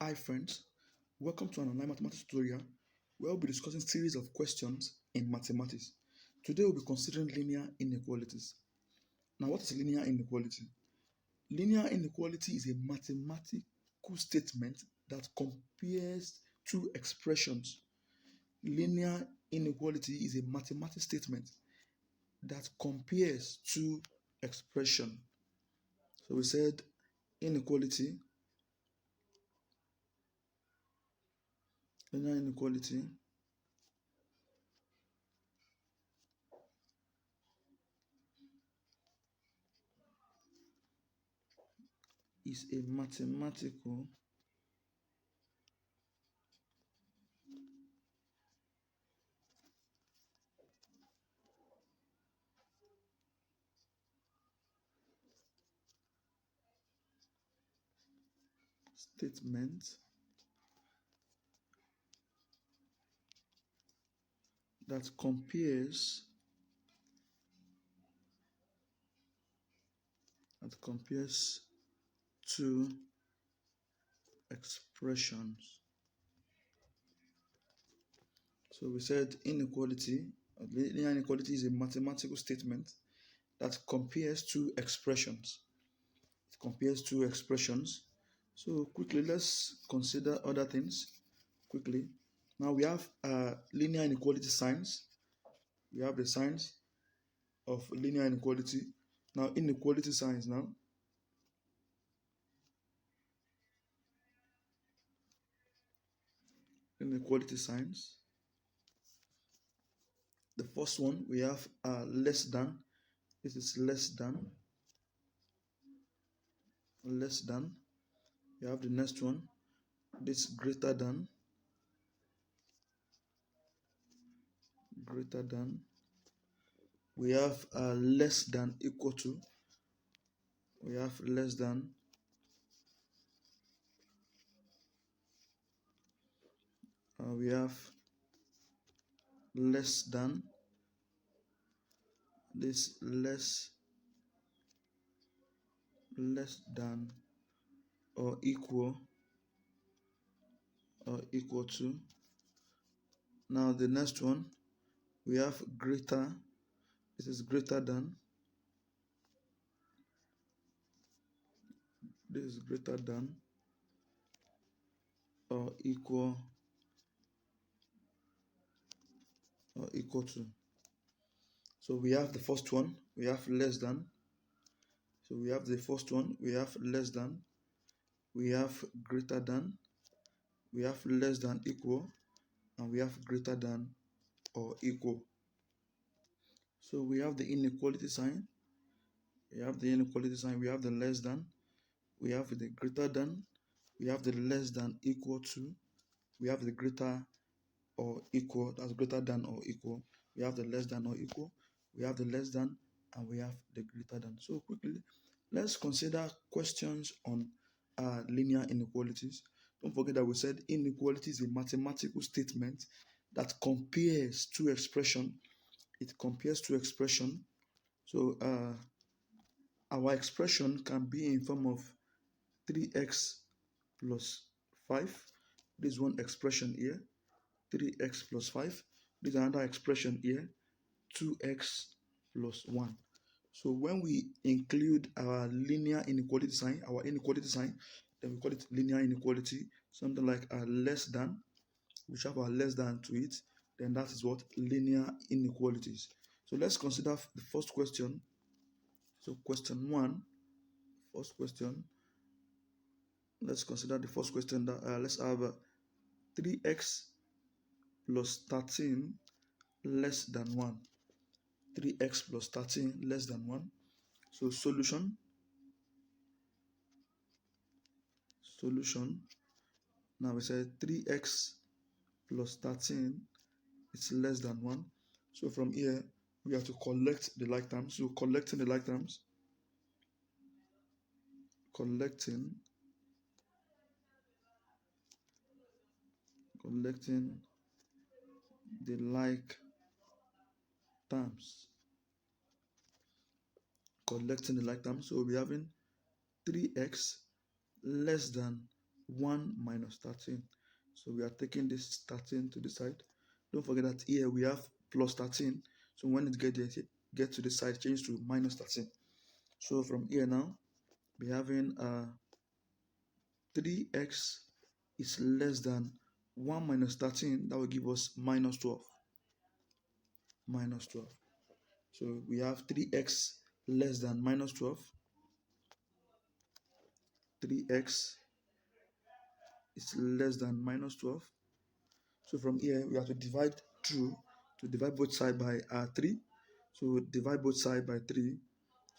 Hi friends, welcome to an online mathematics tutorial where we'll be discussing series of questions in mathematics. Today we'll be considering linear inequalities. Now what is linear inequality? Linear inequality is a mathematical statement that compares two expressions. Linear inequality is a mathematical statement that compares two expressions. So we said inequality, linear inequality is a mathematical statement that compares two expressions. So we said linear inequality is a mathematical statement that compares two expressions. It compares two expressions. So quickly, let's consider other things quickly. Now we have linear inequality signs. We have the signs of linear inequality. Now inequality signs now. Inequality signs. The first one we have less than. This is less than. Less than. You have the next one. This greater than. Greater than. We have less than equal to. We have less than. We have less than. This less than or equal to. Now the next one we have greater. This is greater than. This is greater than or equal to. So we have the first one, we have less than. So we have the first one, we have less than, we have greater than, we have less than equal, and we have greater than or equal. So we have the inequality sign. We have the inequality sign, we have the less than, we have the greater than, we have the less than equal to, we have the greater or equal, that's greater than or equal, we have the less than or equal, we have the less than, and we have the greater than. So quickly, let's consider questions on linear inequalities. Don't forget that we said inequality is a mathematical statement that compares two expressions. It compares two expressions. So our expression can be in form of 3x plus 5. This is one expression here, 3x plus 5. This is another expression here, 2x plus 1. So when we include our linear inequality sign, then we call it linear inequality, something like a less than, which have our less than to it, then that is what linear inequalities. So let's consider the first question. So question 1, first question. Let's consider the first question that let's have 3x plus 13 less than 1. 3x plus 13 less than 1. So solution. Now we say 3x plus 13 is less than 1. So from here, we have to collect the like terms. So collecting the like terms. Collecting the like terms. Collecting the like terms. So we'll be having 3x less than 1 minus 13. So we are taking this 13 to the side. Don't forget that here we have plus 13. So when it get to the side, change to minus 13. So from here now, we having 3x is less than 1 minus 13. That will give us minus 12. Minus 12. So we have 3x less than minus 12. 3x is less than minus 12. So from here, we have to divide through to divide both sides by 3. So divide both sides by 3.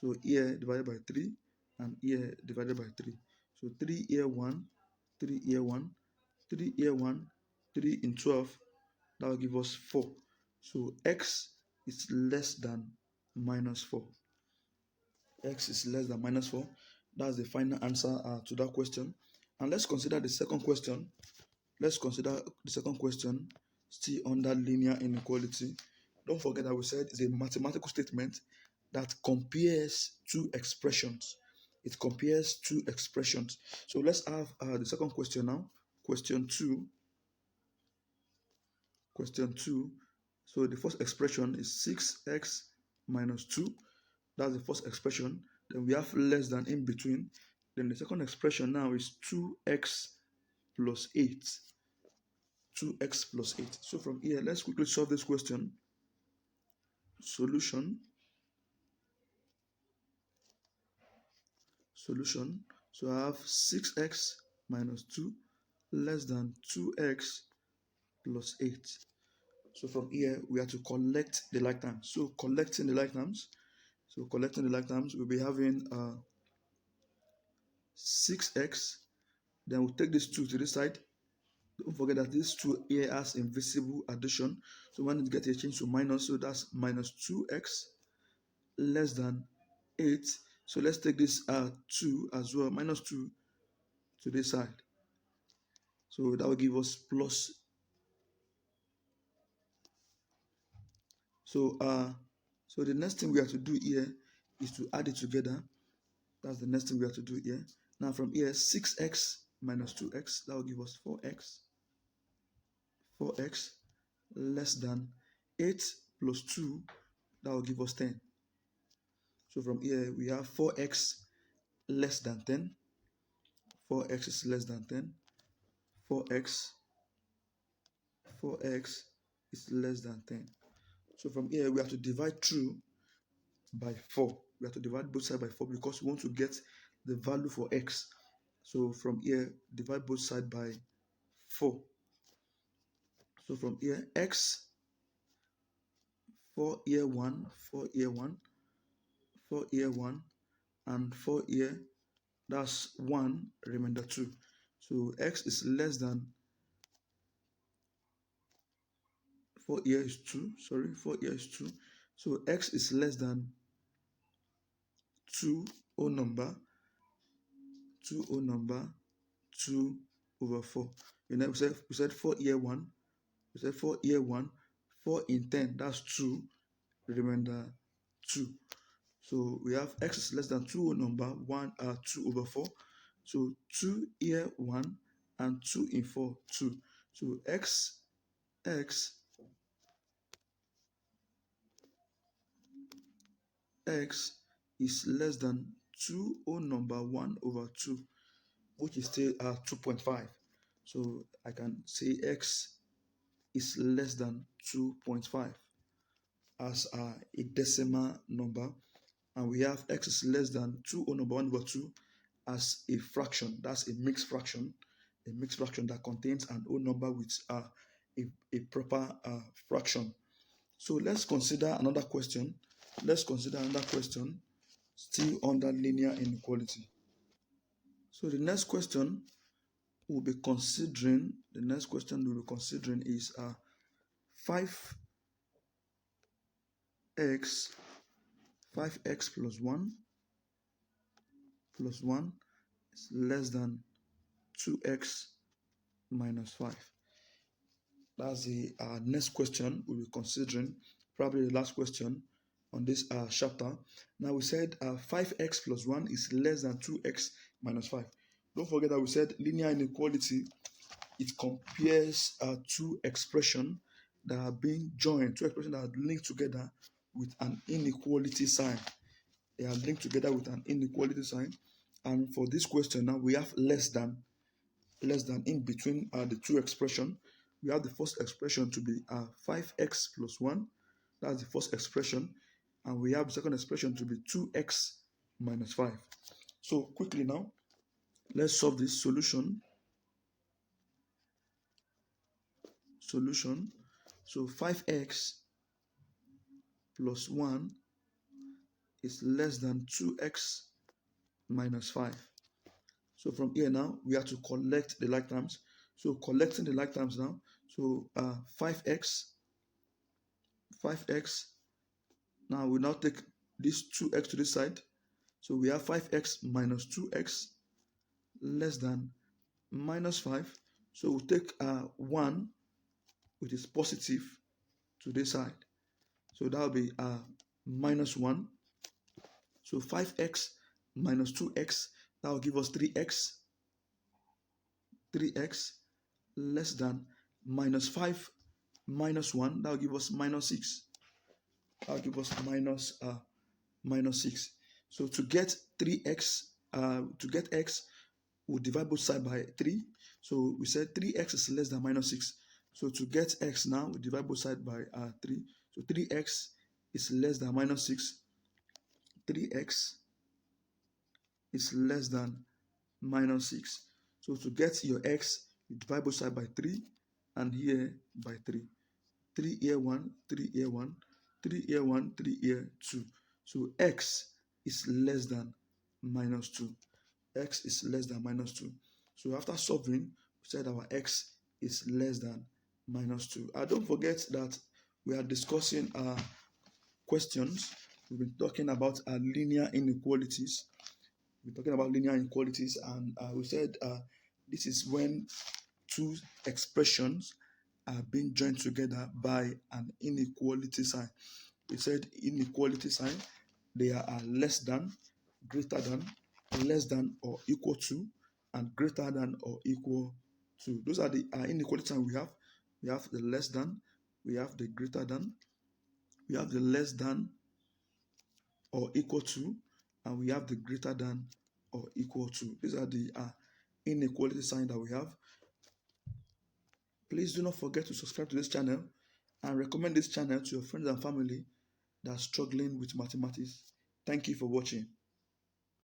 So here divided by 3 and here divided by 3. So 3 here 1, 3 here 1, 3 here 1, 3 in 12. That will give us 4. So x is less than minus 4. X is less than minus 4. That's the final answer to that question. And let's consider the second question. Let's consider the second question still under linear inequality. Don't forget that we said it's a mathematical statement that compares two expressions. It compares two expressions. So let's have the second question now. Question 2. Question 2. So the first expression is 6x minus 2. That's the first expression. Then we have less than in between. Then the second expression now is 2x plus 8. 2x plus 8. So from here, let's quickly solve this question. Solution. So I have 6x minus 2 less than 2x plus 8. So from here, we have to collect the like terms. So collecting the like terms. We'll be having 6x. Then we'll take this 2 to this side. Don't forget that this 2 here has invisible addition. So when it gets a change to minus, so that's minus 2x less than 8. So let's take this 2 as well, minus 2 to this side. So that will give us plus. So the next thing we have to do here is to add it together. That's the next thing we have to do here. Now from here, 6x minus 2x, that will give us 4x. 4x less than 8 plus 2, that will give us 10. So from here, we have 4x less than 10. 4x is less than 10. 4x is less than 10. So from here, we have to divide through by 4. We have to divide both sides by 4 because we want to get the value for x. So from here, divide both sides by 4. So from here, x, 4 here 1, 4 here 1, 4 here 1, and 4 here, that's 1, remainder 2. So x is less than 4 here is 2. Sorry, 4 here is 2. So x is less than 2 whole number, 2 over 4. You know, we said 4 here 1. We said 4 here 1. 4 in 10, that's 2. Remainder 2. So we have x is less than 2 whole number, 2 over 4. So 2 here 1 and 2 in 4, 2. So x is less than 2 whole number 1 over 2, which is still 2.5. So I can say x is less than 2.5 as a decimal number, and we have x is less than 2 whole number 1 over 2 as a fraction. That's a mixed fraction that contains an whole number with a proper fraction. So let's consider another question. Still under linear inequality. So the next question we'll be considering is 5x plus 1 is less than 2x minus 5. That's the next question we'll be considering, probably the last question on this chapter. Now we said 5x plus 1 is less than 2x minus 5. Don't forget that we said linear inequality, it compares two expressions that are being joined, two expressions that are linked together with an inequality sign. They are linked together with an inequality sign. And for this question now, we have less than in between the two expressions. We have the first expression to be 5x plus 1. That's the first expression. And we have the second expression to be 2x minus 5. So quickly now, let's solve this solution. So 5x plus 1 is less than 2x minus 5. So from here now, we have to collect the like terms. So collecting the like terms now. So 5x. Now we now take this 2x to this side. So we have 5x minus 2x less than minus 5. So we'll take 1, which is positive, to this side. So that will be minus 1. So 5x minus 2x, that will give us 3x. 3x less than minus 5 minus 1, that will give us minus 6. That will give us minus 6. So to get 3x, to get x, we'll divide both sides by 3. So we said 3x is less than minus 6. So to get x now, we divide both sides by 3. So 3x is less than minus 6. 3x is less than minus 6. So to get your x, you divide both sides by 3 and here by 3. 3 here 1, 3 here 1, 3 here 1, 3 here 2. So x is less than minus 2. X is less than minus 2. So after solving, we said our x is less than minus 2. Don't forget that we are discussing questions. We've been talking about linear inequalities. We're talking about linear inequalities, and we said this is when two expressions are being joined together by an inequality sign. We said inequality sign, they are less than, greater than, less than or equal to, and greater than or equal to. Those are the inequality sign we have. We have the less than, we have the greater than, we have the less than or equal to, and we have the greater than or equal to. These are the inequality sign that we have. Please do not forget to subscribe to this channel and recommend this channel to your friends and family that are struggling with mathematics. Thank you for watching.